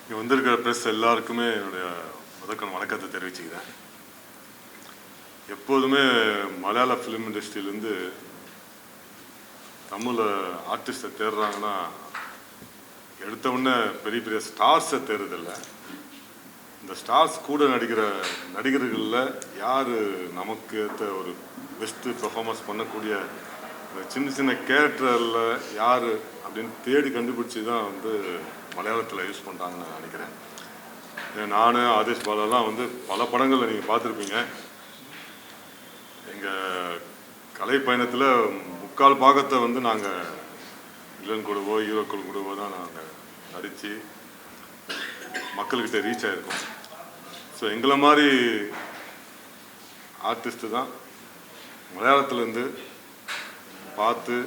இங்கே வந்திருக்கிற ப்ரெஸ் எல்லாருக்குமே என்னுடைய முதற்கண் வணக்கத்தை தெரிவிச்சுக்கிறேன். எப்போதுமே மலையாள ஃபிலிம் இண்டஸ்ட்ரியிலேருந்து தமிழ் ஆர்டிஸ்ட்டை தேடுறாங்கன்னா எடுத்த உடனே பெரிய பெரிய ஸ்டார்ஸை தேடுறதில்லை. இந்த ஸ்டார்ஸ் கூட நடிக்கிற நடிகர்களில் யார் நமக்கு ஏற்ற ஒரு பெஸ்ட்டு பெர்ஃபார்மன்ஸ் பண்ணக்கூடிய சின்ன சின்ன கேரக்டரில் யார் அப்படின்னு தேடி கண்டுபிடிச்சி தான் மலையாளத்தில் யூஸ் பண்ணுறாங்கன்னு நான் நினைக்கிறேன். நான் ஆதேஷ் பாலாலாம் பல படங்களில் நீங்கள் பார்த்துருப்பீங்க. எங்கள் கலை பயணத்தில் முக்கால் பாகத்தை நாங்கள் வில்லன் கூடவோ ஹீரோக்கள் கூடவோ தான் நாங்கள் நடித்து மக்கள்கிட்ட ரீச் ஆகிருக்கோம். ஸோ எங்களை மாதிரி ஆர்டிஸ்ட்டு தான் மலையாளத்துலேருந்து பார்த்து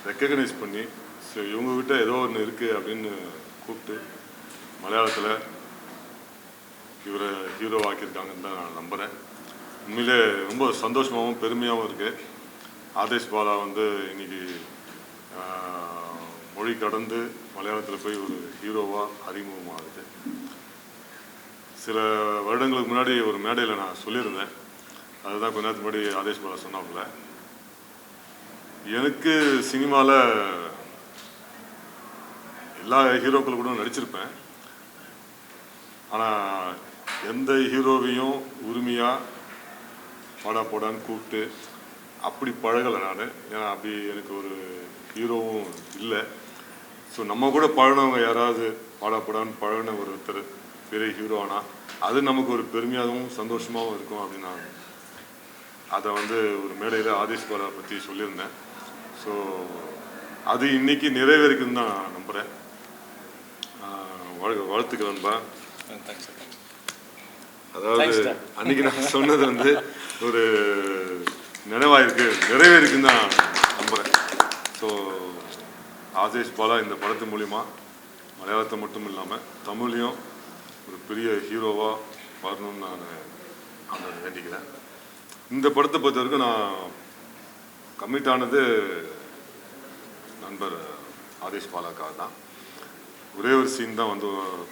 ரெக்கக்னைஸ் பண்ணி ஸோ இவங்ககிட்ட ஏதோ ஒன்று இருக்குது அப்படின்னு கூப்பிட்டு மலையாளத்தில் இவரை ஹீரோ ஆக்கியிருக்காங்கன்னு தான் நான் நம்புகிறேன். உண்மையிலே ரொம்ப சந்தோஷமாகவும் பெருமையாகவும் இருக்குது. ஆதேஷ் பாலா இன்னைக்கு மொழி கடந்து மலையாளத்தில் போய் ஒரு ஹீரோவாக அறிமுகமாகுது. சில வருடங்களுக்கு முன்னாடி ஒரு மேடையில் நான் சொல்லியிருந்தேன். அதுதான் கொஞ்ச நேரத்துக்கு முன்னாடி ஆதேஷ் பாலா சொன்னாப்புல, எனக்கு சினிமாவில் எல்லா ஹீரோக்கள் கூட நடிச்சிருப்பேன், ஆனால் எந்த ஹீரோவையும் உரிமையாக பாடா போடான்னு கூப்பிட்டு அப்படி பழகலை நான். ஏன்னா அப்படி எனக்கு ஒரு ஹீரோவும் இல்லை. ஸோ நம்ம கூட பழகினவங்க யாராவது பாடா போடான்னு பழகின ஒருத்தர் பெரிய ஹீரோ ஆனால் அது நமக்கு ஒரு பெருமையாகவும் சந்தோஷமாகவும் இருக்கும் அப்படின்னு நான் அதை ஒரு மேடையில் ஆதேஷ் பாலா பற்றி சொல்லியிருந்தேன். ஸோ அது இன்னைக்கு நிறைவேறிக்குன்னு தான் நான் நம்புகிறேன். வாழ்த்துக்கிறேன்பா. அதாவது அன்னைக்கு நான் சொன்னது ஒரு நினைவாயிருக்கு, நிறைவேறிக்குன்னு தான் நம்புகிறேன். ஸோ ஆதேஷ் பாலா இந்த படத்து மூலிமா மலையாளத்தை மட்டும் இல்லாமல் தமிழையும் ஒரு பெரிய ஹீரோவாக வரணும்னு நான் வேண்டிக்கிறேன். இந்த படத்தை பொறுத்த வரைக்கும் நான் கமிட் ஆனது நண்பர் ஆதேஷ் பாலாக்காக தான். ஒரே ஒரு சீன் தான்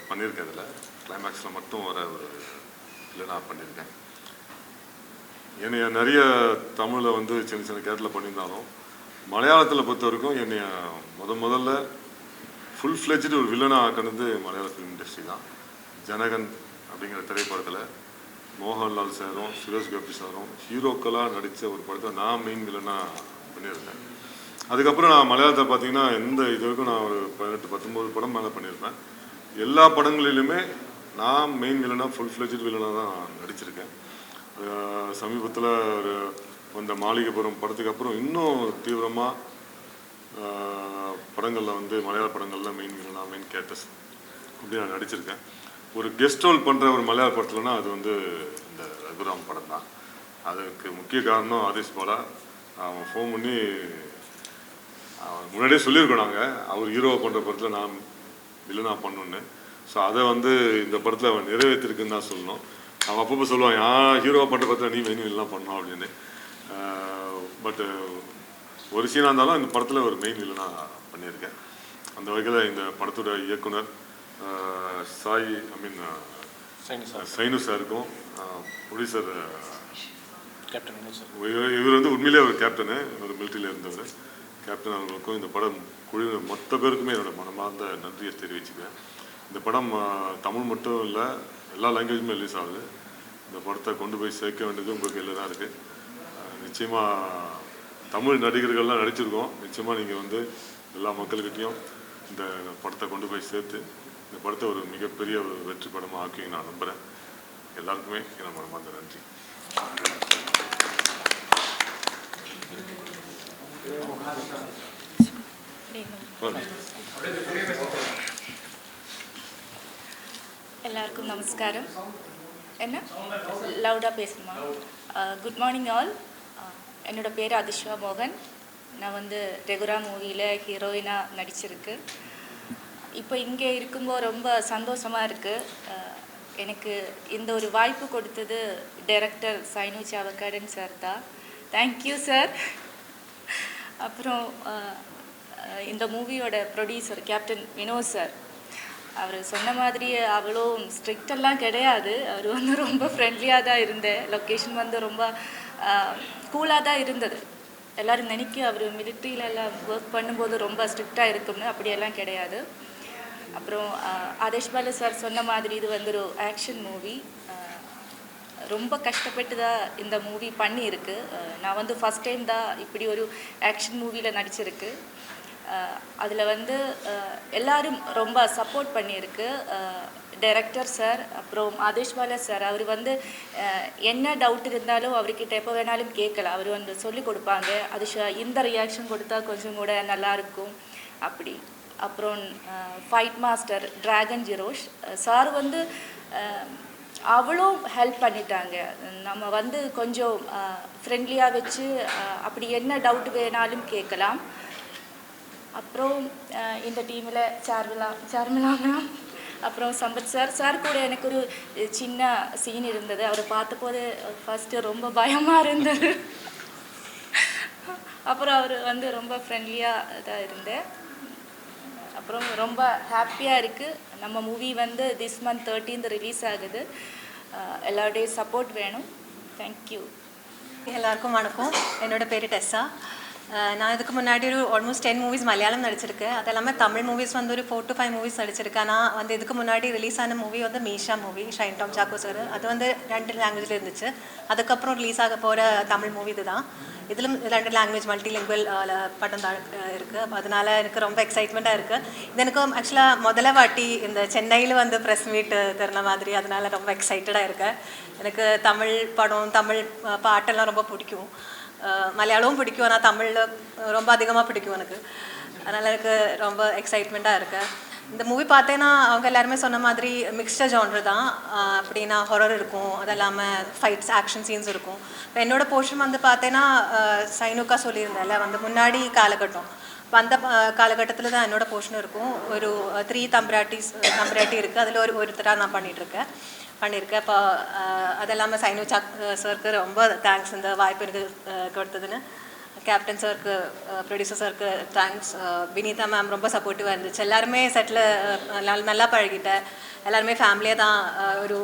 பண்ணியிருக்கேன். இதில் கிளைமேக்ஸில் மட்டும் ஒரு இல்லை நான் பண்ணியிருக்கேன். என்னைய நிறைய தமிழில் சின்ன சின்ன கேரக்டரில் பண்ணியிருந்தாலும் மலையாளத்தில் பொறுத்த வரைக்கும் என்னைய முதல்ல ஃபுல் ஃப்ளெஜ்டு ஒரு வில்லனாக ஆக்கினது மலையாள ஃபிலிம் இண்டஸ்ட்ரி தான். ஜனகன் அப்படிங்கிற திரைப்படத்தில் மோகன்லால் சாரும் சுரேஷ் கோபி சாரும் ஹீரோக்களாக நடித்த ஒரு படத்தை நான் மெயின் வில்லனாக பண்ணியிருந்தேன். அதுக்கப்புறம் நான் மலையாளத்தை பார்த்தீங்கன்னா எந்த இது வரைக்கும் நான் ஒரு 18-19 படம் மேலே பண்ணியிருப்பேன். எல்லா படங்களிலுமே நான் மெயின் வில்லனாக ஃபுல் ஃப்ளெஜ்டு வில்லனாக தான் நடிச்சிருக்கேன். சமீபத்தில் ஒரு அந்த மாளிகைப்புறம் படத்துக்கு அப்புறம் இன்னும் தீவிரமாக படங்களில் மலையாள படங்களில் மெயின் வில்லனாக மெயின் கேரக்டர்ஸ் அப்படி நான் நடிச்சிருக்கேன். ஒரு கெஸ்ட் ரோல் பண்ணுற ஒரு மலையாள படத்துலனா அது இந்த ரகுராம் படம் தான். அதுக்கு முக்கிய காரணம் ஆதேஷ் பாலா. அவன் ஃபோன் பண்ணி முன்னாடியே சொல்லியிருக்கோம், நாங்கள் அவர் ஹீரோவை பண்ணுற படத்தில் நான் வில்லனாக பண்ணணுன்னு. ஸோ அதை இந்த படத்தில் அவன் நிறைவேற்றிருக்குன்னு தான் சொல்லணும். அவன் அப்பப்போ சொல்லுவான், ஹீரோவை பண்ணுற படத்தில் நீ மெயின் வில்லனாக பண்ணணும் அப்படின்னு. பட்டு ஒரு சீனாக இருந்தாலும் இந்த படத்தில் ஒரு மெயின் வில்லனாக பண்ணியிருக்கேன். அந்த வகையில் இந்த படத்தோட இயக்குனர் சைனு சாருக்கும் ப்ரொடியூசர் இவர் உண்மையிலே ஒரு கேப்டனு, ஒரு மிலிட்ரியில் இருந்தவர் கேப்டன் அவர்களுக்கும் இந்த படம் குழு மொத்த பேருக்குமே என்னோட மனமார்ந்த நன்றியை தெரிவிச்சுக்கிறேன். இந்த படம் தமிழ் மட்டும் இல்லை, எல்லா லாங்குவேஜுமே ரிலீஸ் ஆகுது. இந்த படத்தை கொண்டு போய் சேர்க்க வேண்டியது உங்கள் கையில் தான் இருக்குது. நிச்சயமாக தமிழ் நடிகர்கள்லாம் நடிச்சிருக்கோம். நிச்சயமாக நீங்கள் எல்லா மக்கள்கிட்டையும் இந்த படத்தை கொண்டு போய் சேர்த்து இந்த படத்தை ஒரு மிகப்பெரிய ஒரு வெற்றி படமாக ஆக்கி நான் நம்புகிறேன். எல்லாருக்குமே என் மனமார்ந்த நன்றி. எல்லாருக்கும் நமஸ்காரம். என்ன லவுடாக பேசணுமா? Good morning all. என்னோட பேர் அதிஷ்வா மோகன். நான் ரெகுரா மூவியில் ஹீரோயினாக நடிச்சிருக்கு. இப்போ இங்கே இருக்கும்போது ரொம்ப சந்தோஷமாக இருக்குது. எனக்கு இந்த ஒரு வாய்ப்பு கொடுத்தது டைரக்டர் சைனு சாவக்காடன் சார் தான். Thank you sir. அப்புறம் இந்த மூவியோட ப்ரொடியூசர் கேப்டன் வினோத் சார், அவர் சொன்ன மாதிரி அவ்வளோ ஸ்ட்ரிக்டெல்லாம் கிடையாது. அவர் வந்து ரொம்ப ஃப்ரெண்ட்லியாக தான் இருந்தேன். லொக்கேஷன் வந்து ரொம்ப கூலாக தான் இருந்தது. எல்லோரும் நினைக்க அவர் மிலிட்ரியிலலாம் ஒர்க் பண்ணும்போது ரொம்ப ஸ்ட்ரிக்டாக இருக்கும்னு, அப்படியெல்லாம் கிடையாது. அப்புறம் ஆதேஷ் பாலா சார் சொன்ன மாதிரி இது வந்து ஒரு ஆக்ஷன் மூவி. ரொம்ப கஷ்டப்பட்டு தான் இந்த மூவி பண்ணியிருக்கு. நான் வந்து ஃபஸ்ட் டைம் தான் இப்படி ஒரு ஆக்ஷன் மூவியில் நடிச்சிருக்கு. அதில் வந்து எல்லாரும் ரொம்ப சப்போர்ட் பண்ணியிருக்கு. டைரக்டர் சார், அப்புறம் ஆதேஷ் பாலா சார், அவர் வந்து என்ன டவுட் இருந்தாலும் அவர்கிட்ட எப்போ வேணாலும் கேட்கலாம். அவர் வந்து சொல்லிக் கொடுப்பாங்க. அது இந்த ரியாக்ஷன் கொடுத்தா கொஞ்சம் கூட நல்லாயிருக்கும் அப்படி. அப்புறம் ஃபைட் மாஸ்டர் டிராகன் ஜிரோஷ் சார் வந்து அவ்வளோ ஹெல்ப் பண்ணிட்டாங்க. நம்ம வந்து கொஞ்சம் ஃப்ரெண்ட்லியாக வச்சு அப்படி என்ன டவுட் வேணாலும் கேட்கலாம். அப்புறம் இந்த டீமில் சார்மிளா மேம், அப்புறம் சம்பத் சார் கூட எனக்கு ஒரு சின்ன சீன் இருந்தது. அவரை பார்த்தபோது ஃபஸ்ட்டு ரொம்ப பயமாக இருந்தது. அப்புறம் அவர் வந்து ரொம்ப ஃப்ரெண்ட்லியாக தான் இருந்தேன். அப்புறம் ரொம்ப ஹாப்பியாக இருக்குது. நம்ம மூவி வந்து திஸ் மந்த் 13th ரிலீஸ் ஆகுது. எல்லாருடைய சப்போர்ட் வேணும். தேங்க்யூ. எல்லாருக்கும் வணக்கம். என்னோடய பேர் டெஸ்ஸா. நான் இதுக்கு முன்னாடி ஒரு ஆல்மோஸ்ட் 10 மூவிஸ் மலையாளம் நடிச்சிருக்கேன். அது இல்லாமல் தமிழ் மூவிஸ் வந்து ஒரு 4 to 5 மூவிஸ் நடிச்சிருக்கேன். நான் வந்து இதுக்கு முன்னாடி ரிலீஸ் ஆன மூவி வந்து மீஷா மூவி, ஷைன் டாம் சாக்கோ சார். அது வந்து 2 லாங்குவேஜில் இருந்துச்சு. அதுக்கப்புறம் ரிலீஸ் ஆக போகிற தமிழ் மூவி இதுதான். இதிலும் 2 லாங்குவேஜ் மல்டிலிங்குவல் படம் தான் இருக்குது. அதனால் எனக்கு ரொம்ப எக்ஸைட்மெண்ட்டாக இருக்குது. இது எனக்கு ஆக்சுவலாக முதல்ல வாட்டி இந்த சென்னையில் வந்து ப்ரெஸ் மீட் தருன மாதிரி, அதனால் ரொம்ப எக்ஸைட்டடாக இருக்கேன். எனக்கு தமிழ் படம், தமிழ் பாட்டெல்லாம் ரொம்ப பிடிக்கும். மலையாளமும் பிடிக்கும், ஆனால் தமிழில் ரொம்ப அதிகமாக பிடிக்கும் எனக்கு. அதனால் எனக்கு ரொம்ப எக்ஸைட்மெண்ட்டாக இருக்கேன். இந்த மூவி பார்த்தேன்னா அவங்க எல்லாருமே சொன்ன மாதிரி மிக்ஸ்டர் ஜான்ரு தான். அப்படின்னா ஹொரர் இருக்கும், அது இல்லாமல் ஃபைட்ஸ், ஆக்ஷன் சீன்ஸ் இருக்கும். இப்போ என்னோடய போர்ஷன் வந்து பார்த்தேன்னா சைனுக்கா சொல்லியிருந்தேன்ல, வந்து முன்னாடி காலகட்டம். இப்போ அந்த காலகட்டத்தில் தான் என்னோடய போர்ஷன் இருக்கும். ஒரு 3 தம்பராட்டி இருக்குது. அதில் ஒருத்தராக நான் பண்ணியிருக்கேன். இப்போ அது இல்லாமல் சைனு சாருக்கு ரொம்ப தேங்க்ஸ் இந்த வாய்ப்பு எனக்கு கொடுத்ததுன்னு. கேப்டன் சாருக்கு, ப்ரொடியூசர் சாருக்கு தேங்க்ஸ். வினிதா மேம் ரொம்ப சப்போர்ட்டிவாக இருந்துச்சு. எல்லாருமே செட்டில் நல்லா பழகிட்டேன். எல்லாருமே ஃபேமிலியாக தான் ஒரு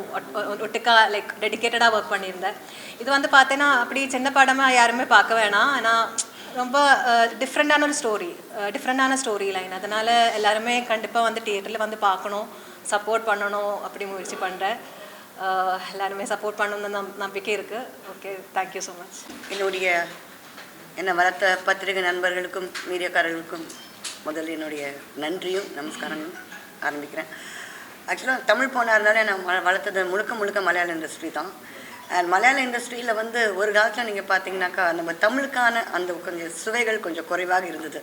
ஒட்டுக்காக லைக் டெடிக்கேட்டடாக ஒர்க் பண்ணியிருந்தேன். இது வந்து பார்த்தேன்னா அப்படி சின்ன படமாக யாருமே பார்க்க வேணாம், ஆனால் ரொம்ப டிஃப்ரெண்ட்டான ஸ்டோரி லைன். அதனால் எல்லாருமே கண்டிப்பாக வந்து தியேட்டரில் வந்து பார்க்கணும், சப்போர்ட் பண்ணணும் அப்படி முயற்சி பண்ணுறேன். எல்லாருமே சப்போர்ட் பண்ணணும்னு நம்பிக்கை இருக்குது. Okay, thank you so much. என்னை வளர்த்த பத்திரிகை நண்பர்களுக்கும் மீடியாக்காரர்களுக்கும் முதல்ல என்னுடைய நன்றியும் நமஸ்காரங்களும் ஆரம்பிக்கிறேன். ஆக்சுவலாக தமிழ் போனா இருந்தாலே நான் வளர்த்தது முழுக்க மலையாள இண்டஸ்ட்ரி தான். அண்ட் மலையாள இண்டஸ்ட்ரியில் வந்து ஒரு காலத்தில் நீங்கள் பார்த்தீங்கன்னாக்கா நம்ம தமிழுக்கான அந்த கொஞ்சம் சுவைகள் கொஞ்சம் குறைவாக இருந்தது.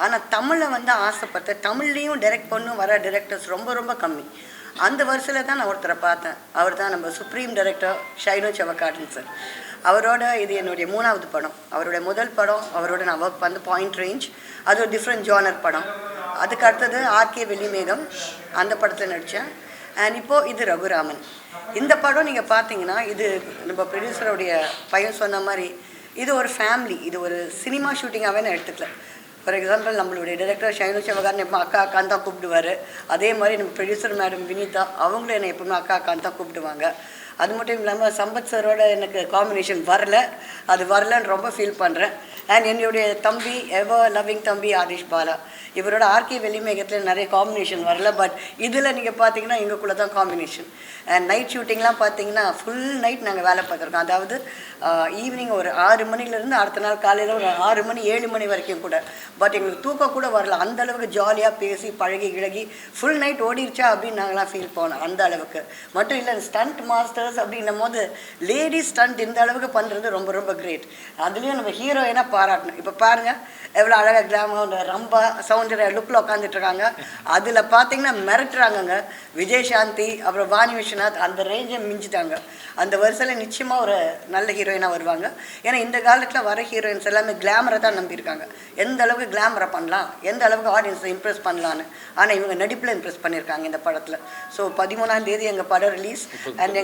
ஆனால் தமிழை வந்து ஆசைப்பட்ட தமிழ்லேயும் டைரக்ட் பண்ணும் வர டைரக்டர்ஸ் ரொம்ப கம்மி. அந்த வருஷத்தில் தான் நான் ஒருத்தரை பார்த்தேன். அவர் தான் நம்ம சுப்ரீம் டைரக்டர் ஷைனு செவக்காட்டன் சார். அவரோட இது என்னுடைய 3வது படம். அவருடைய முதல் படம் அவரோட நான் ஒர்க் பண்ண பாயிண்ட் ரேஞ்ச், அது ஒரு டிஃப்ரெண்ட் ஜானர் படம். அதுக்கு அடுத்தது ஆர்கே வெளிமேகம், அந்த படத்தில் நடித்தேன். அண்ட் இப்போது இது ரகுராமன். இந்த படம் நீங்கள் பார்த்தீங்கன்னா இது நம்ம ப்ரொடியூசருடைய பையன் சொன்ன மாதிரி இது ஒரு ஃபேமிலி, இது ஒரு சினிமா ஷூட்டிங்காகவே நான் எடுத்துக்கல. ஃபார் எக்ஸாம்பிள் நம்மளுடைய டைரக்டர் ஷைனு செவகாரன் எப்போ அக்கான்னு தான் கூப்பிடுவார். அதே மாதிரி நம்ம ப்ரொடியூசர் மேடம் வினிதா அவங்களும் என்னை எப்பவுமே அக்கான்னு தான் கூப்பிடுவாங்க. அது மட்டும் இல்லாமல் சம்பத் சாரோட எனக்கு காம்பினேஷன் வரலன்னு ரொம்ப ஃபீல் பண்ணுறேன். அண்ட் என்னுடைய தம்பி எவர் லவ்விங் தம்பி ஆதேஷ் பாலா, இவரோட ஆர்கே வெளிமேகத்தில் நிறைய காம்பினேஷன் வரல. பட் இதில் நீங்கள் பார்த்தீங்கன்னா எங்களுக்குள்ள தான் காம்பினேஷன். அண்ட் நைட் ஷூட்டிங்லாம் பார்த்தீங்கன்னா ஃபுல் நைட் நாங்கள் வேலை பார்த்துருக்கோம். அதாவது ஈவினிங் ஒரு 6 மணிலேருந்து அடுத்த நாள் காலையில் ஒரு 6 மணி 7 மணி வரைக்கும் கூட. பட் எங்களுக்கு தூக்கம் கூட வரல, அந்தளவுக்கு ஜாலியாக பேசி பழகி கிழகி ஃபுல் நைட் ஓடிடுச்சா அப்படின்னு நாங்களாம் ஃபீல் போனோம். அந்த அளவுக்கு மட்டும் இல்லை, ஸ்டண்ட் மாஸ்டர்ஸ் அப்படின்னும் போது லேடிஸ் ஸ்டண்ட் இந்த அளவுக்கு பண்ணுறது ரொம்ப கிரேட். அதுலேயும் நம்ம ஹீரோயினாக பாராட்டணும். இப்போ பாருங்கள் எவ்வளோ அழகாக கிளாமர் ரொம்ப சவுண்டர் லுக்கில் உட்காந்துட்ருக்காங்க. அதில் பார்த்தீங்கன்னா மிரட்டுறாங்கங்க. விஜயசாந்தி அப்புறம் வாணி விஸ்வநாத் அந்த ரேஞ்சை மிஞ்சிட்டாங்க. அந்த வருஷத்தில் நிச்சயமாக ஒரு நல்ல ஹீரோயினாக வருவாங்க. ஏன்னா இந்த காலத்தில் வர ஹீரோயின்ஸ் எல்லாமே கிளாமரை தான் நம்பியிருக்காங்க. எந்த அளவுக்கு கிளாமரை பண்ணலாம், எந்த அளவுக்கு ஆடியன்ஸை இம்ப்ரெஸ் பண்ணலான்னு. ஆனால் இவங்க நடிப்பில் இம்ப்ரெஸ் பண்ணியிருக்காங்க இந்த படத்தில். ஸோ 13ஆம் தேதி எங்கள் படம் ரிலீஸ். அண்ட்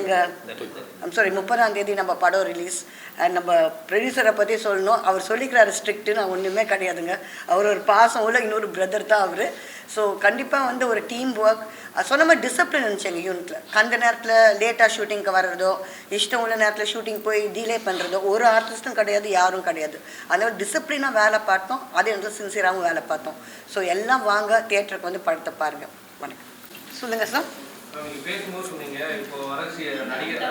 30ஆம் தேதி நம்ம படம் ரிலீஸ். அண்ட் நம்ம ப்ரொடியூசரை பற்றி சொல்லணும். அவர் சொல்லிக்கிறாரு ஸ்ட்ரிக்ட்டு, நான் ஒன்றுமே கிடையாதுங்க. அவர் ஒரு பாசம் உள்ள இன்னொரு பிரதர் தான் அவர். ஸோ கண்டிப்பாக வந்து ஒரு டீம் ஒர்க், சொன்ன மாதிரி டிசிப்ளின் இருந்துச்சு எங்கள் யூனிட்டில். அந்த நேரத்தில் லேட்டாக ஷூட்டிங்க்கு வர்றதோ, இஷ்டம் உள்ள நேரத்தில் ஷூட்டிங் போய் டிலே பண்ணுறதோ ஒரு ஆர்டிஸ்ட்டும் கிடையாது, யாரும் கிடையாது. அதனால டிசிப்ளினாக வேலை பார்த்தோம், அதே வந்து சின்சியராகவும் வேலை பார்த்தோம். ஸோ எல்லாம் வாங்க தியேட்டருக்கு வந்து படத்தை பாருங்கள். வணக்கம். சொல்லுங்கள் சார். நீங்கள் பேசும்போது சொன்னீங்க, இப்போ வர நடிகர்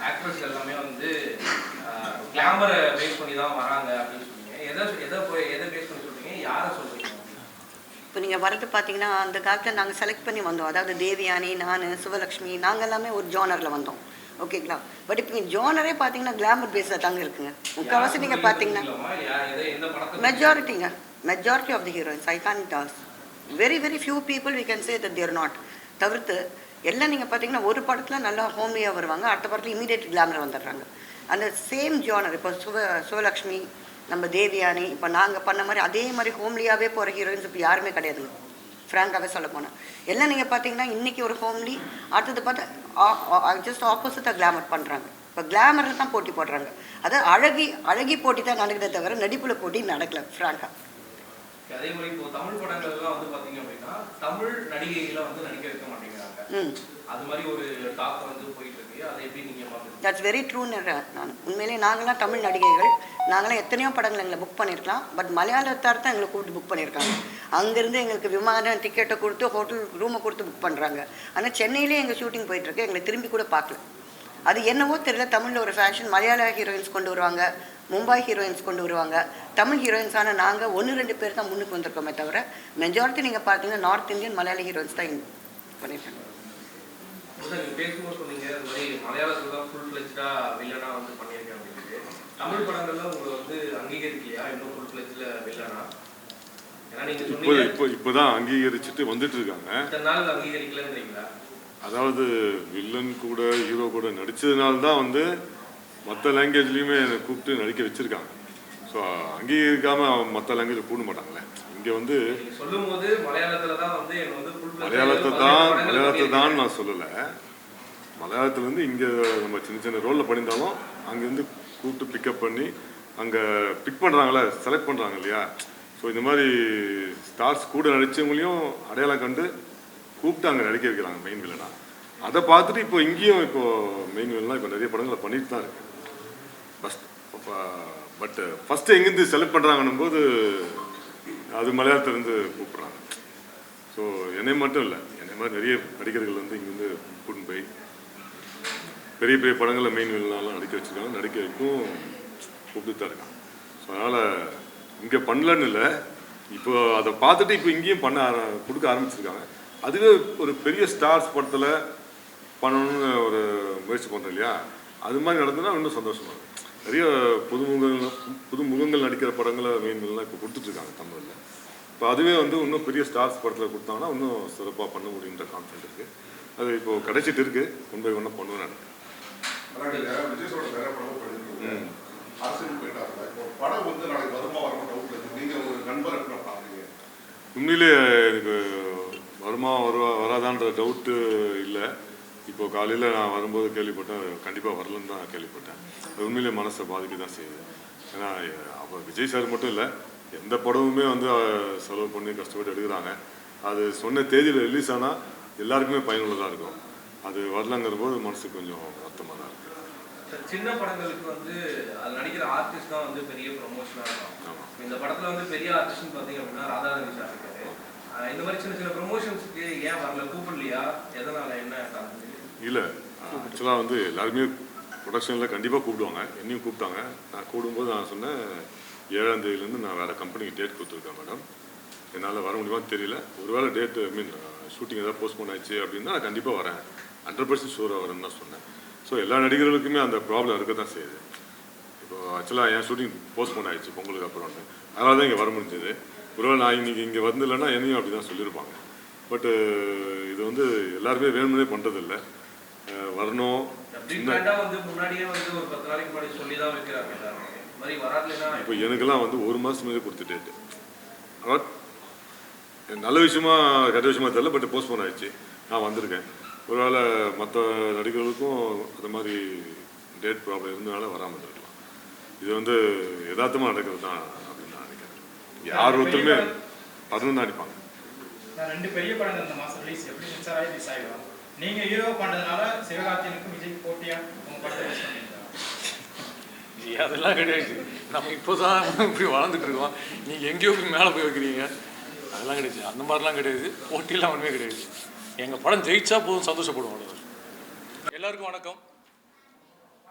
ஆக்ட்ரஸ் எல்லாமே வந்து கிளாமரை பேஸ் பண்ணி தான் வராங்க அப்படின்னு சொன்னீங்க. எதை பேஸ் பண்ணி சொல்றீங்க, யாரை சொல்றீங்க? இப்போ நீங்கள் வரது பார்த்தீங்கன்னா அந்த காலத்தில் நாங்கள் செலக்ட் பண்ணி வந்தோம். அதாவது தேவியானி, நான், சிவலக்ஷ்மி, நாங்கள் எல்லாமே ஒரு ஜானரில் வந்தோம். ஓகேங்களா? பட் இப்போ நீங்கள் ஜானரே பார்த்தீங்கன்னா கிளாமர் பேஸில் தாங்க இருக்குங்க. முக்கால்வாசி நீங்கள் பார்த்தீங்கன்னா majority of the heroines I can very very few people we can say that they're not. தவிர்த்து எல்லாம் நீங்கள் பார்த்தீங்கன்னா ஒரு படத்தில் நல்லா ஹோம்லியாக வருவாங்க, அடுத்த படத்தில் இமீடியட் கிளாமர் வந்துடுறாங்க. அந்த சேம் ஜானர் இப்போ சிவலக்ஷ்மி, நம்ம தேவியானி, இப்போ நாங்கள் பண்ண மாதிரி அதே மாதிரி ஹோம்லியாகவே போகிற ஹீரோயின்ஸ் இப்போ யாருமே கிடையாதுங்க. ஃப்ராங்காகவே சொல்ல போனால் எல்லாம் நீங்கள் பார்த்தீங்கன்னா இன்றைக்கி ஒரு ஹோம்லி, அடுத்தது பார்த்தா ஜஸ்ட் ஆப்போசிட்டாக கிளாமர் பண்ணுறாங்க. இப்போ கிளாமரில் தான் போட்டி போடுறாங்க. அதாவது அழகி போட்டி தான் நடக்குதே தவிர நடிப்புல போட்டி நடக்கல ஃப்ராங்காக. அதே மாதிரி இப்போ தமிழ் படங்கள்லாம் வந்து பார்த்தீங்க அப்படின்னா தமிழ் நடிகைகளை வந்து நடிக்க வைக்க மாட்டேங்கிறாங்க. அது மாதிரி ஒரு டாக் வந்து போயிட்டு இருக்கு. அதை எப்படி நீங்கள் பார்க்குறீங்க? தட்ஸ் வெரி ட்ரூன்னு நான் உண்மையிலே நாங்களாம் தமிழ் நடிகைகள், நாங்களாம் எத்தனையோ படங்கள் எங்களை புக் பண்ணியிருக்கலாம். பட் மலையாளத்தார் தான் எங்களை கூப்பிட்டு புக் பண்ணியிருக்காங்க. அங்கேருந்து எங்களுக்கு விமானம் டிக்கெட்டை கொடுத்து ஹோட்டல் ரூமை கொடுத்து புக் பண்ணுறாங்க. ஆனால் சென்னையிலே எங்கள் ஷூட்டிங் போயிட்டுருக்கு, எங்களை திரும்பி கூட பார்க்கல. அது என்னவோ தெரியல, தமிழில் ஒரு ஃபேஷன், மலையாள ஹீரோயின்ஸ் கொண்டு வருவாங்க, மும்பை ஹீரோயின்ஸ் கொண்டு வருவாங்க. தமிழ் ஹீரோயின்ஸான நாங்கள் 1-2 பேர் தான் முன்னுக்கு வந்திருக்கோமே தவிர மெஜாரிட்டி நீங்கள் பார்த்தீங்கன்னா நார்த் இந்தியன் மலையாள ஹீரோயின்ஸ் தான் பண்ணியிருக்காங்க. நீங்கள் பேசும்போது சொன்னீங்க இந்த மாதிரி மலையாளத்தில் தான் ஃபுல் ஃப்ளெஜ்டாக வில்லனா வந்து பண்ணியிருக்கேன் அப்படின்ட்டு. தமிழ் படங்கள்ல உங்களை வந்து அங்கீகரிக்கலையா இன்னும் ஃபுல் ஃப்ளெஜ்ல வில்லனா? ஏன்னா நீங்கள் சொன்னீங்க இப்போதான் அங்கீகரிச்சுட்டு வந்துட்டு இருக்காங்க. இத்தனை நாள் அங்கீகரிக்கலன்றீங்களா? அதாவது வில்லன் கூட ஹீரோ கூட நடித்ததுனால தான் வந்து மற்ற லாங்குவேஜ்லேயுமே என்னை கூப்பிட்டு நடிக்க வச்சுருக்காங்க. ஸோ அங்கீகரிக்காமல் மற்ற லாங்குவேஜ் கூட மாட்டாங்களே. இங்கே வந்து சொல்லும்போது மலையாளத்தில் தான் வந்து என்னை வந்து மலையாளத்தை தான் நான் சொல்லலை. மலையாளத்துலேருந்து இங்கே நம்ம சின்ன சின்ன ரோலில் பண்ணியிருந்தாலும் அங்கேருந்து கூப்பிட்டு பிக்கப் பண்ணி அங்கே பிக் பண்ணுறாங்களே, செலக்ட் பண்ணுறாங்க இல்லையா. ஸோ இந்த மாதிரி ஸ்டார்ஸ் கூட நடித்தவங்களையும் அடையாளம் கண்டு கூப்பிட்டு அங்கே நடிக்க வைக்கிறாங்க மெயின் வில்லனா. அதை பார்த்துட்டு இப்போ இங்கேயும் இப்போது மெயின் வில்லனா இப்போ நிறைய படங்களை பண்ணிட்டு தான் இருக்கு. பட் ஃபஸ்ட்டு எங்கேருந்து செலக்ட் பண்ணுறாங்கன்னும் போது அது மலையாளத்துலேருந்து கூப்பிட்றாங்க. ஸோ என்னை மட்டும் இல்லை, என்னை மாதிரி நிறைய நடிகர்கள் வந்து இங்கேருந்து கூட்டின்னு போய் பெரிய பெரிய படங்களில் மெயின் வில்லனாலாம் நடிக்க வச்சுருக்காங்க, நடிக்க வைக்கும் கூப்பிட்டு தான் இருக்காங்க. ஸோ அதனால் இங்கே பண்ணலன்னு இல்லை, இப்போ அதை பார்த்துட்டு இப்போ இங்கேயும் கொடுக்க ஆரம்பிச்சிருக்காங்க. அதுவே ஒரு பெரிய ஸ்டார்ஸ் படத்தில் பண்ணணும்னு ஒரு முயற்சி பண்ணுறோம் இல்லையா, அது மாதிரி நடந்ததுன்னா இன்னும் சந்தோஷமாக இருக்கும். நிறைய புதுமுகங்கள் நடிக்கிற படங்களை மெயின் வில்லனாக இப்போ கொடுத்துட்ருக்காங்க தமிழில். இப்போ அதுவே வந்து இன்னும் பெரிய ஸ்டார்ஸ் படத்தில் கொடுத்தாங்கன்னா இன்னும் சிறப்பாக பண்ண முடியுன்ற கான்ஃபிடென்ட் இருக்குது. அது இப்போது கிடைச்சிட்டு இருக்குது, கொண்டு போய் ஒன்றும் பண்ணுவேன் நான். உண்மையிலே எனக்கு வருமா வராதான்ற டவுட்டு இல்லை. இப்போ காலையில் நான் வரும்போது கேள்விப்பட்டேன், கண்டிப்பாக வரலன்னு தான் கேள்விப்பட்டேன். அது உண்மையிலே மனசை பாதிக்க தான் செய்யுது. ஏன்னா அப்போ விஜய் சார் மட்டும் இல்லை, எந்த படமுமே வந்து செலவு பண்ணி கஷ்டப்பட்டு எடுக்கிறாங்க. அது சொன்ன தேதியில் ரிலீஸ் ஆனால் எல்லாருக்குமே பயனுள்ளதாக இருக்கும். அது வரலங்கிற போது மனசுக்கு கொஞ்சம் வருத்தமாக தான் இருக்குது. சின்ன படங்களுக்கு வந்து அது நடிக்கிற ஆர்டிஸ்ட் தான் வந்து பெரிய ப்ரொமோஷனாக இருக்கும். இந்த படத்தில் வந்து பெரிய ஆர்டிஸ்ட்னு பார்த்தீங்க அப்படின்னா ராதாரவி சார் இருக்காரு. இந்த மாதிரி சின்ன சின்ன ப்ரொமோஷன்ஸுக்கு ஏன் வரல, கூப்பிடலையா, எதனால், என்ன காரணம்? இல்லை, ஆக்சுவலாக வந்து எல்லாருமே ப்ரொடக்ஷனில் கண்டிப்பாக கூப்பிடுவாங்க. என்னையும் கூப்பிட்டாங்க. நான் கூடும்போது நான் சொன்னேன் 7ஆம் தேதியிலேருந்து நான் வேறு கம்பெனிக்கு டேட் கொடுத்துருக்கேன் மேடம், என்னால் வர முடியுமான்னு தெரியல. ஒருவேளை டேட்டு ஷூட்டிங் ஏதாவது போஸ்ட்போன் ஆயிடுச்சு அப்படின்னா நான் கண்டிப்பாக வரேன், 100% ஷூராக வரேன்னு தான் சொன்னேன். ஸோ எல்லா நடிகர்களுக்குமே அந்த ப்ராப்ளம் இருக்க தான் செய்யுது. இப்போது ஆக்சுவலாக என் ஷூட்டிங் போஸ்ட்போன் ஆயிடுச்சு பொங்கலுக்கு அப்புறம்னு, அதனால தான் இங்கே வர முடிஞ்சது. ஒருவேளை நான் இன்றைக்கி இங்கே வந்துடலைன்னா என்னையும் அப்படி தான் சொல்லியிருப்பாங்க. பட்டு இது வந்து எல்லாருமே வேணும்னே பண்ணுறதில்லை, வரணும். இப்போ எனக்கெல்லாம் வந்து 1 மாதம் மேலே கொடுத்த டேட்டு. பட் நல்ல விஷயமா கெட்ட விஷயமா தெரியல, பட் போஸ்ட்போன் ஆயிடுச்சு. நான் வந்திருக்கேன். ஒருவேளை மற்ற நடிகர்களுக்கும் அது மாதிரி டேட் ப்ராப்ளம் இருந்தனால வராமல் இருக்கலாம். இது வந்து யதார்த்தமாக நடக்கிறது தான் அப்படின்னு நான் நினைக்கிறேன். யார் ஒருத்தருமே 11 தான் அடிப்பாங்க. நான் 2 பெரிய படங்கள் இந்த மாதம் ரிலீஸ் எப்படி சென்சாராகி ரிலீஸ் ஆகிடும். நீங்கள் ஹீரோ பண்ணுறதுனால சிவகார்த்திகனுக்கும் விஜய்க்கு போட்டியாக உங்கள் படத்தை ரிலீஸ் பண்ணுறீங்களா? அதெல்லாம் கிடையாது. நம்ம இப்போ தான் இப்படி வளர்ந்துட்டு இருக்கோம். நீங்கள் எங்கேயோ போய் மேலே போய் வைக்கிறீங்க. அதெல்லாம் கிடையாது. அந்த மாதிரிலாம் கிடையாது. போட்டியெல்லாம் ஒன்றுமே கிடையாது. எங்கள் படம் ஜெயிச்சா போதும், சந்தோஷப்படுவோம். அவ்வளோ. எல்லாருக்கும் வணக்கம்.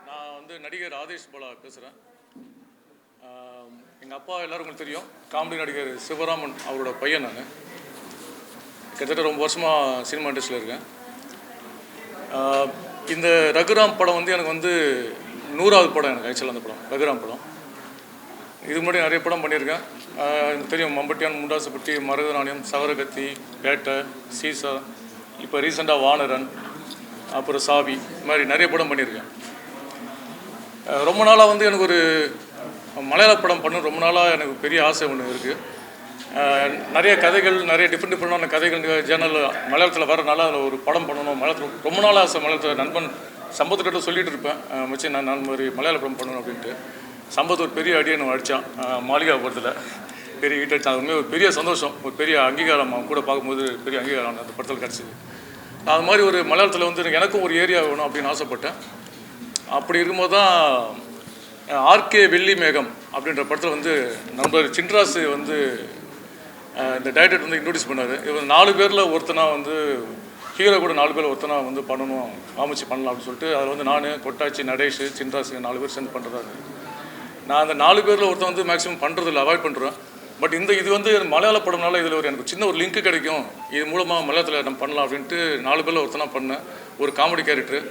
நான் வந்து நடிகர் ஆதேஷ் பாலா பேசுகிறேன். எங்கள் அப்பா எல்லோரும் உங்களுக்கு தெரியும், காமெடி நடிகர் சிவராமன் அவரோட பையன். நான் கிட்டத்தட்ட ரொம்ப வருஷமாக சினிமா இண்டஸ்ட்ரியில் இருக்கேன். இந்த ரகுராம் படம் வந்து எனக்கு வந்து 100வது படம். எனக்கு ஆக்சுவலாக அந்த படம் ரகுராம் படம். இதுக்கு முன்னாடி நிறைய படம் பண்ணியிருக்கேன். எனக்கு தெரியும், மம்பட்டியான், முண்டாசுப்பட்டி, மருதநாணயம், சவரகத்தி, பேட்டை, சீசா, இப்போ ரீசெண்டாக வானரன், அப்புறம் சாவி, இது மாதிரி நிறைய படம் பண்ணியிருக்கேன். ரொம்ப நாளாக வந்து எனக்கு ஒரு மலையாள படம் பண்ணணும் ரொம்ப நாளாக எனக்கு பெரிய ஆசை ஒன்று இருக்குது. நிறைய கதைகள், நிறைய டிஃப்ரெண்டான கதைகள் ஜேர்னல் மலையாளத்தில் வரனால அதில் ஒரு படம் பண்ணணும். மலையாளத்தில் ரொம்ப நாளாக ஆசை. மலையாளத்தில் நண்பன் சம்பத்துக்கிட்ட சொல்லிகிட்டு இருப்பேன், மச்சி நான் ஒரு மலையாள படம் பண்ணணும் அப்படின்ட்டு. சம்பத் ஒரு பெரிய அடியை நம்ம அடித்தான் மாளிகாபுரத்தில், பெரிய ஹிட் அடித்தான். அது ஒரு பெரிய சந்தோஷம், ஒரு பெரிய அங்கீகாரம். அவன் கூட பார்க்கும்போது பெரிய அங்கீகாரம் அந்த படத்தில் கிடச்சிது. அது மாதிரி ஒரு மலையாளத்தில் வந்து எனக்கும் ஒரு ஏரியா வேணும் அப்படின்னு ஆசைப்பட்டேன். அப்படி இருக்கும்போது தான் ஆர்கே வெள்ளி மேகம் அப்படின்ற படத்தில் வந்து நண்பர் சின்ராசு வந்து இந்த டைரக்டர் வந்து இன்ட்ரோடியூஸ் பண்ணார். இவர் 4 பேரில் ஒருத்தனா வந்து ஹீரோ கூட 4 பேர் ஒருத்தனா வந்து பண்ணணும், காமிச்சு பண்ணலாம் அப்படின்னு சொல்லிட்டு அதில் வந்து நான், கொட்டாச்சி, நடேஷ், சின்ராசு 4 பேர் சேர்ந்து பண்ணுறதாரு. நான் அந்த 4 பேரில் ஒருத்தன் வந்து மேக்ஸிமம் பண்ணுறதில்ல, அவாய்ட் பண்ணுறேன். பட் இது வந்து மலையாள படம்னால இதில் எனக்கு சின்ன ஒரு லிங்க் கிடைக்கும், இது மூலமாக மலையாளத்தில் நம்ம பண்ணலாம் அப்படின்ட்டு 4 பேரில் ஒருத்தனா பண்ணேன். ஒரு காமெடி கேரக்டர்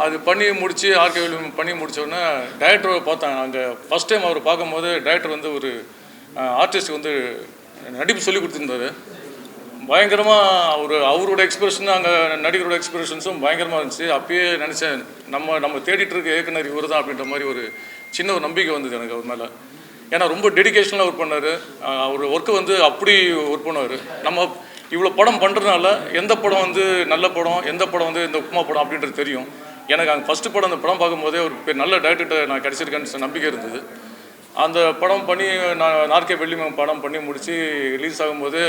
அது பண்ணி முடித்து ஆர்கே பண்ணி முடித்தோடனே டைரக்டரை பார்த்தேன். அங்கே ஃபஸ்ட் டைம் அவர் பார்க்கும்போது டைரக்டர் வந்து ஒரு ஆர்டிஸ்ட் வந்து நடிப்பு சொல்லி கொடுத்துருந்தாரு. பயங்கரமாக அவரோட எக்ஸ்பிரஷன், அங்கே நடிகரோட எக்ஸ்பிரஷன்ஸும் பயங்கரமாக இருந்துச்சு. அப்பயே நினச்சேன், நம்ம தேடிட்டு இருக்க இயக்குனர் இவர் தான் அப்படின்ற மாதிரி ஒரு சின்ன ஒரு நம்பிக்கை வந்தது எனக்கு அவர் மேலே. ஏன்னா ரொம்ப டெடிக்கேஷனாக ஒர்க் பண்ணார். அவர் ஒர்க்கை வந்து அப்படி ஒர்க் பண்ணுவார். நம்ம இவ்வளோ படம் பண்ணுறதுனால எந்த படம் வந்து நல்ல படம், எந்த படம் வந்து இந்த உப்புமா படம் அப்படின்றது தெரியும். எனக்கு அங்கே ஃபஸ்ட்டு படம் அந்த படம் பார்க்கும்போதே ஒரு நல்ல டைரக்டர்கிட்ட நான் கிடச்சிருக்கேன்னு நம்பிக்கை இருந்தது. அந்த படம் பண்ணி நான் ஆர்கே வெள்ளி மேகம் படம் பண்ணி முடித்து ரிலீஸ் ஆகும்போது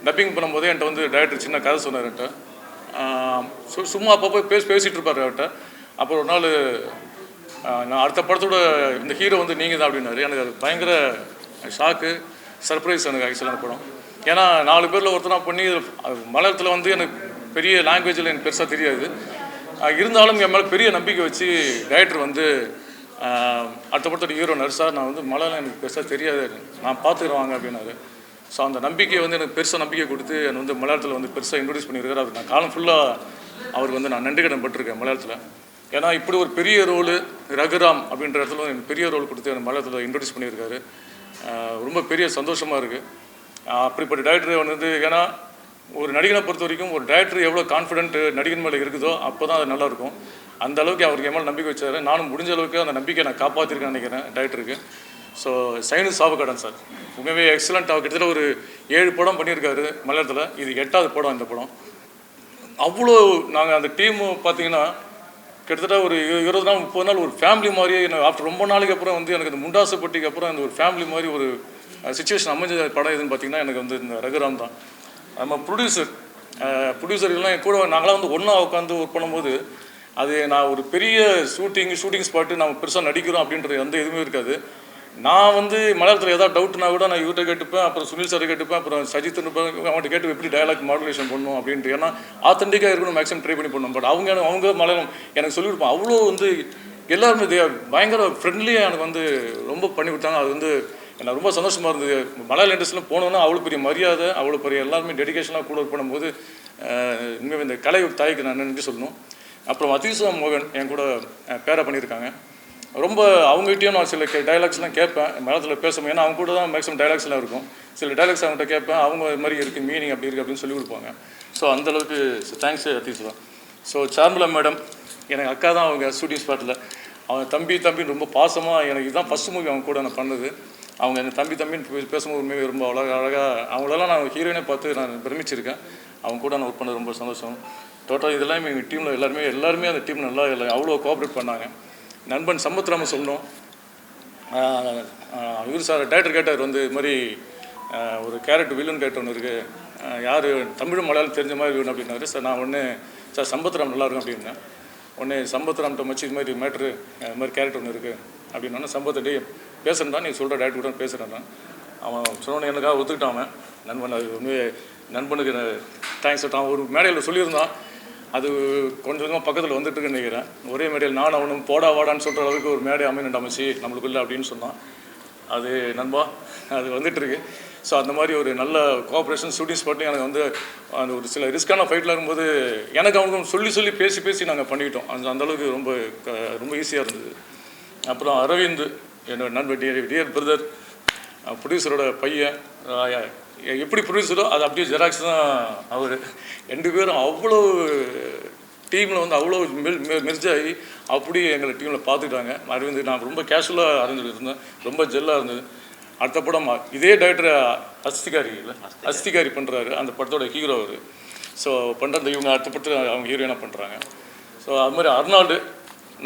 டப்பிங் பண்ணும்போதே என்கிட்ட வந்து டைரக்டர் சின்ன கதை சொன்னார். என்கிட்ட சும்மா அப்பப்போ பேசிகிட்டு இருப்பார் அவர்கிட்ட. அப்புறம் ஒரு நாள் நான் அடுத்த படத்தோட இந்த ஹீரோ வந்து நீங்கள் தான் அப்படின்னாரு. எனக்கு அது பயங்கர ஷாக்கு, சர்ப்ரைஸ் எனக்கு ஆக்சுவலான படம். ஏன்னா 4 பேரில் ஒருத்தனா பண்ணி மலையாளத்தில் வந்து எனக்கு பெரிய லாங்குவேஜில் எனக்கு பெருசாக தெரியாது. இருந்தாலும் என் மேலே பெரிய நம்பிக்கை வச்சு டைரக்டர் வந்து அடுத்த படத்தோட ஹீரோ சார், நான் வந்து மலையாளம் எனக்கு பெருசாக தெரியாது, நான் பார்த்துக்கிறேன் வாங்க அப்படின்னாரு. ஸோ அந்த நம்பிக்கையை வந்து எனக்கு பெருசாக நம்பிக்கை கொடுத்து என்னை வந்து மலையாளத்தில் வந்து பெருசாக இன்ட்ரடியூஸ் பண்ணியிருக்காரு. அது நான் காலம் ஃபுல்லாக அவருக்கு வந்து நான் நன்றி கடன் பட்டிருக்கேன் மலையாளத்தில். ஏன்னா இப்படி ஒரு பெரிய ரோலு ரகுராம் அப்படின்ற இடத்துல எனக்கு பெரிய ரோல் கொடுத்து எனக்கு மலையாளத்தில் இன்ட்ரடியூஸ் பண்ணியிருக்காரு. ரொம்ப பெரிய சந்தோஷமாக இருக்குது. அப்படிப்பட்ட டைரக்டர் வந்து, ஏன்னா ஒரு நடிகனை பொறுத்த வரைக்கும் ஒரு டைரக்டர் எவ்வளோ கான்ஃபிடென்ட் நடிகன் மேலே இருக்குதோ அப்போ தான் அது நல்லாயிருக்கும். அந்த அளவுக்கு அவருக்கு என் மேலே நம்பிக்கை வச்சார். நானும் முடிஞ்ச அளவுக்கு அந்த நம்பிக்கை நான் காப்பாற்றிருக்கேன்னு நினைக்கிறேன் டைரக்டருக்கு. ஸோ சைனு சாவுக்காடன் சார் உண்மையே எக்ஸலண்ட். அவர் கிட்டத்தட்ட ஒரு 7 படம் பண்ணியிருக்காரு மலையாளத்தில். இது 8வது படம். இந்த படம் அவ்வளோ நாங்கள் அந்த டீமு பார்த்தீங்கன்னா கிட்டத்தட்ட ஒரு 20 நாள் 30 நாள் ஒரு ஃபேமிலி மாதிரியே. ஆஃப்டர் ரொம்ப நாளைக்கு அப்புறம் வந்து எனக்கு இந்த முண்டாசுப்பட்டிக்கு அப்புறம் அந்த ஒரு ஃபேமிலி மாதிரி ஒரு சிச்சுவேஷன் அமைஞ்ச படம் எதுன்னு பார்த்தீங்கன்னா எனக்கு வந்து இந்த ரகுராம் தான். நம்ம ப்ரொடியூசர்கள்லாம் என் கூட நாங்களாம் வந்து ஒன்றா உட்காந்து ஒர்க் பண்ணும்போது அது நான் ஒரு பெரிய ஷூட்டிங் ஸ்பாட்டு நம்ம பெருசாக நடிக்கிறோம் அப்படின்றது எந்த எதுவுமே இருக்காது. நான் வந்து மலையாளத்தில் ஏதாவது டவுட்னா கூட நான் இவர்கிட்ட கேட்டுப்பேன், அப்புறம் சுனில் சாரை கேட்டுப்பேன், அப்புறம் சஜித் அவன்கிட்ட கேட்டு எப்படி டயலாக் மாடுலேஷன் பண்ணணும் அப்படின்ட்டு. ஏன்னா ஆத்தென்டிக்காக இருக்கணும், மேக்ஸிமம் ட்ரை பண்ணி பண்ணணும். பட் அவங்க மலையாளம் எனக்கு சொல்லியிருப்பான். அவ்வளோ வந்து எல்லாருமே பயங்கர ஃப்ரெண்ட்லியாக எனக்கு வந்து ரொம்ப பண்ணி கொடுத்தாங்க. அது வந்து எனக்கு ரொம்ப சந்தோஷமாக இருந்தது. மலையாள இண்டஸ்ட்ரியில் போனோன்னா அவ்வளோ பெரிய மரியாதை, அவ்வளோ பெரிய எல்லாருமே டெடிக்கேஷனாக கூட ஒர்க் பண்ணும்போது இனிமேல் இந்த கலை தாய்க்கு நான் நன்றி சொல்லணும். அப்புறம் அதிஷா மோகன் என் கூட பேரா பண்ணியிருக்காங்க. ரொம்ப அவங்ககிட்டயும் நான் சில டைலாக்ஸ்லாம் கேட்பேன் மலையாளத்தில் பேசுவேன். ஏன்னா அவங்க கூட தான் மேக்ஸிமம் டைலாக்ஸ்லாம் இருக்கும். சில டைலாக்ஸ் அவங்ககிட்ட கேட்பேன், அவங்க இது மாதிரி இருக்குது, மீனிங் அப்படி இருக்குது அப்படின்னு சொல்லி கொடுப்பாங்க. ஸோ அந்தளவுக்கு thanks Athisha. So Sharmila madam எனக்கு அக்கா தான். அவங்க ஷூட்டிங் ஸ்பாட்டில் அவங்க தம்பின்னு ரொம்ப பாசமாக, எனக்கு இதுதான் ஃபஸ்ட் மூவி அவங்க கூட நான் பண்ணது. அவங்க எனக்கு தம்பின்னு பேசும்போது உண்மையாக ரொம்ப அழகாக அவங்களெல்லாம் நான் ஹீரோயினே பார்த்து நான் பிரமிச்சிருக்கேன். அவங்க கூட நான் ஒர்க் பண்ணது ரொம்ப சந்தோஷம். டோட்டல் இதெல்லாம் எங்கள் டீமில் எல்லாருமே அந்த டீம் நல்லா அவ்வளோ கோஆப்ரேட் பண்ணாங்க. நண்பன் சம்பத்ராம சொல்லணும். இவர் சார் டைரக்டர் கேட்டார் வந்து இது மாதிரி ஒரு கேரக்டர் வில்லன் கேரக்டர் ஒன்று இருக்குது, யார் தமிழ் மலையாளம் தெரிஞ்ச மாதிரி வேணும் அப்படின்னாரு. சார் நான் ஒன்று சார் சம்பத்ராம் நல்லாயிருக்கும் அப்படின்னேன். உடனே சம்பத்ராம்கிட்ட மச்சி இது மாதிரி மேட்ரு இது மாதிரி கேரக்டர் ஒன்று இருக்குது அப்படின்னா சம்பத்தை பேசுகிறேன் நீ சொல்கிற டேரக்டர் கூட பேசுகிறேன். அவன் சொன்னோன்னு எனக்காக ஒத்துக்கிட்டான். அவன் நண்பன் அது உண்மையே நண்பனுக்கு தேங்க்ஸ் சொல்லிட்டான். ஒரு மேடையில் சொல்லியிருந்தான், அது கொஞ்சம் கொஞ்சமாக பக்கத்தில் வந்துட்டுருக்குன்னு நினைக்கிறேன். ஒரே மேடையில் நான் அவனும் போடா வாடான்னு சொல்கிற அளவுக்கு ஒரு மேடை அமைச்சு நம்மளுக்குள்ள அப்படின்னு சொன்னான். அது நண்பா அது வந்துட்டுருக்கு. ஸோ அந்த மாதிரி ஒரு நல்ல கோஆப்ரேஷன் ஷூட்டிங் ஸ்பாட்லையும் எனக்கு வந்து அந்த ஒரு சில ரிஸ்க்கான ஃபைட்டில் இருக்கும்போது எனக்கு அவனுக்கு சொல்லி பேசி நாங்கள் பண்ணிக்கிட்டோம். அந்தளவுக்கு ரொம்ப ஈஸியாக இருந்தது. அப்புறம் அரவிந்த் என்னோட நண்பர் டியர் பிரதர், ப்ரொடியூசரோட பையன், எப்படி ப்ரொடியூசரோ அது அப்படியே ஜெராக்ஸ் தான் அவர். 2 பேரும் அவ்வளோ டீமில் வந்து அவ்வளோ மெர்ஜாகி அப்படியே எங்களை டீமில் பார்த்துக்கிட்டாங்க. அரவிந்த் நான் ரொம்ப கேஷுவலாக அறிஞ்சிட்டு இருந்தேன், ரொம்ப ஜெல்லாக இருந்தது. அடுத்த படம் இதே டைரக்டர் அஸ்திகாரி பண்ணுறாரு, அந்த படத்தோட ஹீரோ அவர். ஸோ பண்ணுறது இவங்க அடுத்த படத்தில் அவங்க ஹீரோயினாக பண்ணுறாங்க. ஸோ அது மாதிரி அர்னால்டு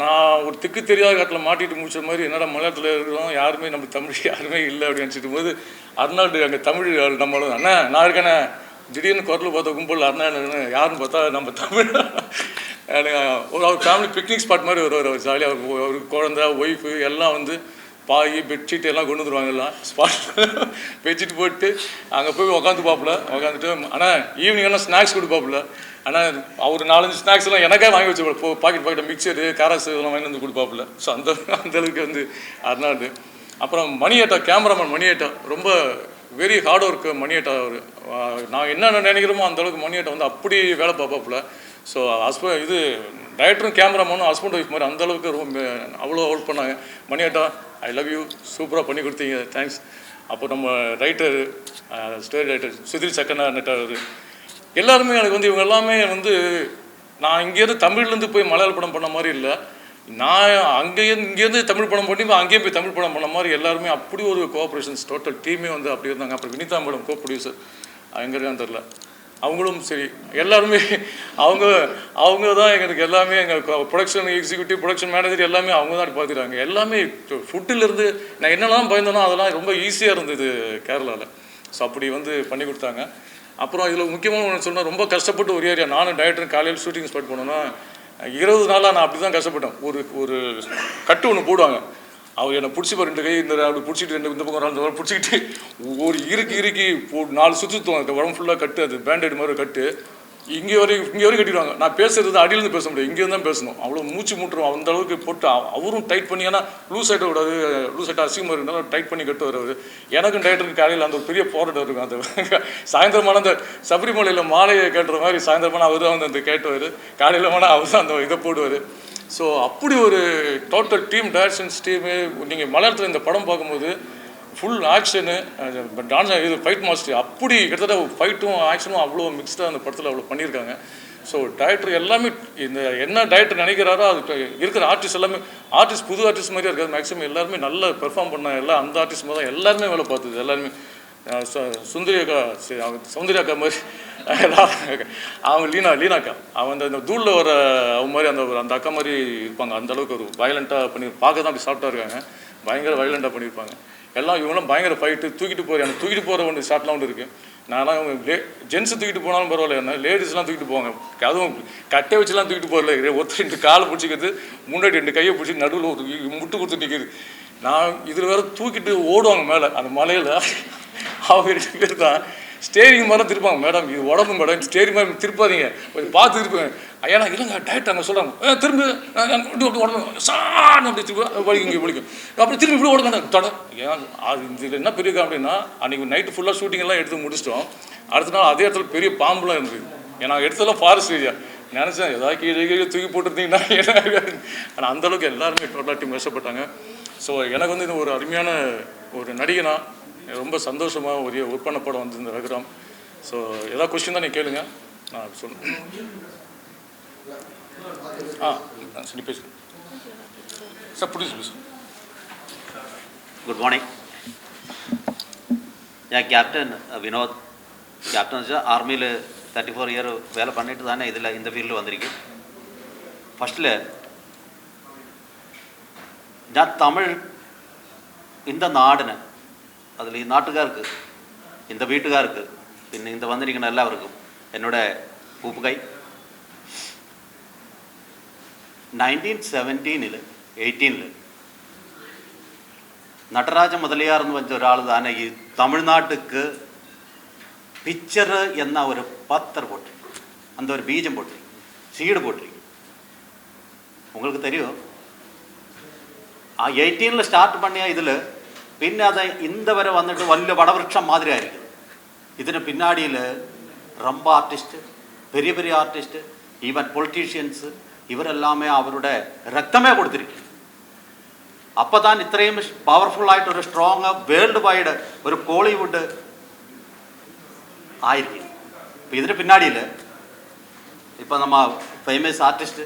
நான் ஒரு திக்கு தெரியாத காட்டில் மாட்டிட்டு முடிச்ச மாதிரி என்னடா மலையாளத்தில் இருக்கிறோம் யாருமே நம்ம தமிழ் யாருமே இல்லை அப்படின்னு நினச்சிட்டு போது அர்னால்டு அங்கே தமிழ் நம்மளும் அண்ணா நான் இருக்கேண்ணே திடீர்னு குரல் பார்த்த கும்பல் அர்னால்டு யாருன்னு பார்த்தா நம்ம தமிழ். அவர் ஃபேமிலி பிக்னிக் ஸ்பாட் மாதிரி வருவார். அவர் ஜாலியாக அவருக்கு குழந்தை ஒய்ஃபு எல்லாம் வந்து பாய் பெட்ஷீட் எல்லாம் கொண்டு வந்துடுவாங்க. எல்லாம் ஸ்பாட் பெட்ஷீட் போட்டு அங்கே போய் உக்காந்துட்டு ஆனால் ஈவினிங் எல்லாம் ஸ்நாக்ஸ் கொடுப்பாப்புல. ஆனால் அவர் 4-5 ஸ்நாக்ஸ் எல்லாம் எனக்கே வாங்கி வச்சு பாக்கெட் மிக்சரு காராஸ் இதெல்லாம் வாங்கி வந்து கொடுப்பாப்புல. ஸோ அந்தளவுக்கு வந்து அர்னால்டு. அப்புறம் மணியேட்டா, கேமராமேன் மணியேட்டா ரொம்ப வெரி ஹார்ட் ஒர்க்கு மணியேட்டா. அவர் நான் என்ன நினைக்கிறோமோ அந்தளவுக்கு மணியேட்டா வந்து அப்படி வேலை பார்ப்பாப்புல. ஸோ இது டைரக்டரும் கேமராமேனும் ஹஸ்பண்ட் ஒய்ஃப் மாதிரி அந்தளவுக்கு ரொம்ப அவ்வளோ ஒர்க் பண்ணாங்க. மணியேட்டா ஐ லவ் யூ, சூப்பராக பண்ணி கொடுத்தீங்க, தேங்க்ஸ். அப்போ நம்ம ரைட்டர் ஸ்டோரி ரைட்டர் சுதிர் சக்கனா நட்டார் எல்லாருமே எனக்கு வந்து இவங்க எல்லாமே வந்து நான் இங்கேருந்து தமிழ்லேருந்து போய் மலையாள படம் பண்ண மாதிரி இல்லை, நான் இங்கேருந்து தமிழ் படம் பண்ணி அங்கேயே போய் தமிழ் படம் பண்ண மாதிரி எல்லாருமே அப்படி ஒரு கோஆப்ரேஷன்ஸ் டோட்டல் டீமே வந்து அப்படி இருந்தாங்க. அப்புறம் வினிதா மேடம் கோ ப்ரொடியூசர் எங்கே இருக்கான்னு தெரில, அவங்களும் சரி எல்லாருமே அவங்க தான் எங்களுக்கு எல்லாமே எங்கள் ப்ரொடக்ஷன் எக்ஸிக்யூட்டிவ் ப்ரொடக்ஷன் மேனேஜர் எல்லாமே அவங்க தான் பார்த்துக்கிறாங்க. எல்லாமே ஃபுட்டிலேருந்து நான் என்னெல்லாம் பயந்தேனோ அதெல்லாம் ரொம்ப ஈஸியாக இருந்தது கேரளாவில். ஸோ அப்படி வந்து பண்ணி கொடுத்தாங்க. அப்புறம் இதில் முக்கியமான ஒன்று சொன்னால் ரொம்ப கஷ்டப்பட்டு ஒரு ஏரியா நானும் டைரக்டரும் காலையில் ஷூட்டிங் ஸ்டார்ட் பண்ணோன்னா 20 நாளாக நான் அப்படி தான் கஷ்டப்பட்டேன். ஒரு கட்டு ஒன்று போடுவாங்க, அவர் என்னை பிடிச்சி 2 கை இந்த அப்படி பிடிச்சிட்டு இந்த பக்கம் 2 பிடிச்சிக்கிட்டு ஒரு இறுக்கி 4 சுற்றுத்துவோம். அந்த உடம்பு ஃபுல்லாக கட்டு, அது பேண்டேட் மாதிரி கட்டு இங்கே வரைக்கும் கட்டிடுவாங்க. நான் பேசுறது அடியிலேருந்து பேச முடியாது, இங்கேருந்து தான் பேசணும். அவ்வளோ மூச்சு மூட்டுருவோம் அந்த அளவுக்கு போட்டு அவரும் டைட் பண்ணி, ஏன்னா லூஸ் ஆகிட்ட கூடாது, லூஸ் ஆகிட்ட அசிங்கமாக இருந்தாலும் டைட் பண்ணி கட்டு வருவார். எனக்கும் டைரக்டருக்கு காலையில் அந்த ஒரு பெரிய போராட்டம் இருக்கும். அந்த சாயந்தரமான அந்த சபரிமலையில் மாலையை கேட்டுற மாதிரி சாயந்தரமான அவர் தான் வந்து அந்த கேட்டுவார், காலையில் வேணால் அவர் தான் அந்த இதை போடுவார். ஸோ அப்படி ஒரு டோட்டல் டீம் டைரக்ஷன்ஸ் டீமு. நீங்கள் மலையாளத்தில் இந்த படம் பார்க்கும்போது ஃபுல் ஆக்ஷனு டான்ஸ் இது ஃபைட் மாஸ்டர் அப்படி கிட்டத்தட்ட ஃபைட்டும் ஆக்ஷனும் அவ்வளோ மிக்ஸ்டாக அந்த படத்தில் அவ்வளோ பண்ணியிருக்காங்க. ஸோ டைரக்டர் எல்லாமே இந்த என்ன டைரக்டர் நினைக்கிறாரோ அது இருக்கிற ஆர்டிஸ்ட் எல்லாமே புது ஆர்டிஸ்ட் மாதிரியே இருக்காது. மேக்ஸிமம் எல்லாருமே நல்லா பெர்ஃபார்ம் பண்ணாங்க. எல்லாம் அந்த ஆர்டிஸ்ட் மாதிரி தான் எல்லாருமே வேலை பார்த்தது. எல்லாருமே சௌந்தர்யா அக்கா மாதிரி அவங்க லீனாக்கா அவங்க அந்த தூளில் வர அவங்க மாதிரி அந்த அக்கா மாதிரி இருப்பாங்க. அந்தளவுக்கு ஒரு வயலண்ட்டாக பார்க்க தான் அப்படி சாஃப்டாக இருக்காங்க, பயங்கர வயலண்ட்டாக பண்ணியிருப்பாங்க. எல்லாம் இவங்களாம் பயங்கர ஃபைட்டு தூக்கிட்டு போகிற ஒன்று ஷார்ட்லாம் ஒன்று இருக்குது. நான்லாம் இவங்க ஜென்ஸு தூக்கிட்டு போனாலும் பரவாயில்ல, என்ன லேடிஸ்லாம் தூக்கிட்டு போவாங்க, அதுவும் கட்டை வச்சுலாம் தூக்கிட்டு போகல. ஒருத்தர் 2 காலை பிடிச்சிக்கிறது, முன்னாடி 2 கையை பிடிச்சி நடுவில் ஒரு முட்டு கொடுத்து நிற்கிது. நான் இதில் வேறு தூக்கிட்டு ஓடுவாங்க மேலே அந்த மலையில். அவங்க 2 பேர் தான் ஸ்டேரிங் மாதிரி திருப்பாங்க. மேடம் இது உடம்பு மேடம், ஸ்டேரிங் மாதிரி திருப்பாதீங்க, கொஞ்சம் பார்த்து திருப்புங்க. ஏன்னா இல்லைங்க டைட் அங்கே சொல்கிறாங்க திரும்ப உடம்பு சாணம் அப்படி திரும்ப வலிக்கும் அப்படி திரும்பி இப்படி ஓடுங்க தட. ஏன் அது இதில் என்ன பெரிய அப்படின்னா அன்றைக்கி நைட்டு ஃபுல்லாக ஷூட்டிங்கெல்லாம் எடுத்து முடிச்சிட்டோம். அடுத்த நாள் அதே இடத்துல பெரிய பாம்புலாம் இருந்தது. ஏன்னா எடுத்ததெல்லாம் ஃபாரஸ்ட் ஏரியா. நினச்சேன் ஏதாவது கீழே தூக்கி போட்டுருந்தீங்கன்னா என்ன. ஆனால் அந்தளவுக்கு எல்லாருமே டோட்டலாக டீம் கஷ்டப்பட்டாங்க. ஸோ எனக்கு வந்து இது ஒரு அருமையான ஒரு நடிகனா ரொம்ப சந்தோஷமாக ஒரு ஒர்க் பண்ண படம் வந்து இந்த ரகுராம். ஸோ ஏதாவது கொஸ்டின் தான் நீங்கள் கேளுங்க, நான் சொல்லுங்கள். சரி பேசுங்க சார், ப்ளீஸ் பேசுங்க. Good morning. ഞാൻ ക്യാപ്റ്റൻ വിനോദ്. ക്യാപ്റ്റൻ വെച്ചാൽ ആർമിയിൽ 34 ഇയർ വേല பண்ணிட்டு தானே இதில் இந்த ஃபீல்டில் வந்திருக்கேன். ஃபஸ்ட்டில் ഞാൻ തമിഴ് இந்த நாடுன்னு அதில் நாட்டுக்காருக்கு இந்த வீட்டுக்காருக்கு പിന്നെ இந்த വന്നിരിക്കുന്ന എല്ലാവർക്കും എന്നോട് കൂപ്പുകൈ. 1917 18 നടരാജ മുതലിയാർ എന്ന് വെച്ച ഒരാൾ തന്നെ ഈ തമിഴ്നാട്ടുക്ക് പിക്ചർ എന്ന ഒരു പത്തർ പൊട്ടി அந்த ஒரு பீஜம் போட்டு சீடு போட்டிருக்கு. உங்களுக்கு தெரியும் 18 ஸ்டார்ட் பண்ணிய இதில் പിന്നെ അത് ഇന്ന് വരെ വന്നിട്ട് വലിയ വടവൃക്ഷം മാതിരി ആയിരിക്കും. ഇതിന് പിന്നാടിയിൽ ரொம்ப ആർട്ടിസ്റ്റ്, பெரிய பெரிய ആർട്ടിസ്റ്റ്, ഈവൻ പൊളിറ്റീഷ്യൻസ് ഇവരെല്ലാമേ അവരുടെ രക്തമേ കൊടുത്തിരിക്കും. അപ്പോൾ താൻ ഇത്രയും പവർഫുള്ളായിട്ടൊരു സ്ട്രോങ് വേൾഡ് വൈഡ് ഒരു കോളിവുഡ് ആയിരിക്കും. ഇപ്പം ഇതിന് പിന്നാടിയിൽ ഇപ്പം നമ്മ ഫേമസ് ആർട്ടിസ്റ്റ്,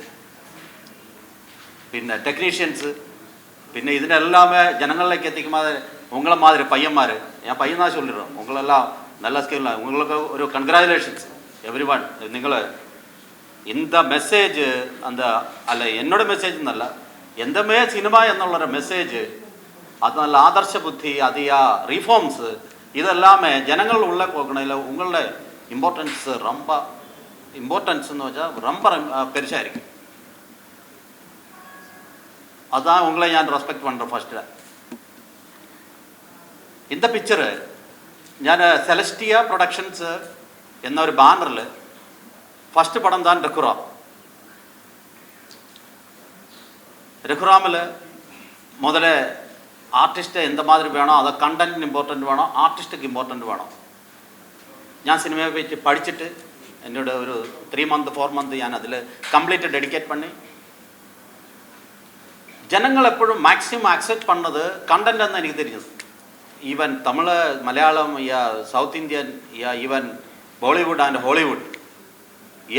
പിന്നെ ടെക്നീഷ്യൻസ്, പിന്നെ ഇതിനെല്ലാமே ஜனங்களிലേക്ക് எத்திக்குமாதிரி உங்களை மாதிரி பையன்மார், என் பையன் தான் சொல்லிடுறோம், உங்களெல்லாம் நல்ல ஸ்கில், உங்களுக்கு ஒரு கங்க்ராச்சுலேஷன்ஸ் எவ்ரி ஒன். നിങ്ങൾ இந்த மெசேஜ் அந்த അല്ല എന്നോട് മെസ്സേജ് എന്നല്ല, എന്തമേ സിനിമ എന്നുള്ളൊരു മെസ്സേജ്, അത് നല്ല ആദർശ ബുദ്ധി, അത് ആ റീഫോംസ്, ഇതെല്ലാമേ ജനങ്ങൾ ഉള്ള പോകണതിൽ ഉങ്ങളുടെ ഇമ്പോർട്ടൻസ് ரொம்ப இம்பார்ட்டன்ஸ் வச்சால் ரொம்ப பெருசாக அதான் உங்களை நான் ரெஸ்பெக்ட் பண்ணுறேன். ஃபஸ்ட்டு இந்த പിക്ചർ ഞാൻ സെലസ്റ്റിയ പ്രൊഡക്ഷൻസ് എന്നൊരു ബാനറിൽ ഫസ്റ്റ് പടം താൻ രഘുറാം. രഘുറാമിൽ മുതലേ ആർട്ടിസ്റ്റ് എന്ത് മാതിരി വേണോ, അത് കണ്ടന്റിന് ഇമ്പോർട്ടൻ്റ് വേണോ, ആർട്ടിസ്റ്റിക്ക് ഇമ്പോർട്ടൻ്റ് വേണോ. ഞാൻ സിനിമയെ പറ്റി പഠിച്ചിട്ട് എന്നോട് ഒരു 3 month 4 month ഞാൻ അതിൽ കംപ്ലീറ്റ് ഡെഡിക്കേറ്റ് பண்ணி ജനങ്ങൾ എപ്പോഴും മാക്സിമം അക്സെപ്റ്റ് பண்ணது കണ്ടന്റ് എന്ന് എനിക്ക് தெரிஞ்சது. Even Tamil, Malayalam, South Indian, even Bollywood and Hollywood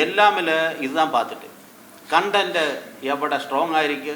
എല്ലാമിൽ இதுதான் பார்த்துட்டு கண்டென்ட் எவ்வளோ ஸ்ட்ராங் ஆயிருக்கு.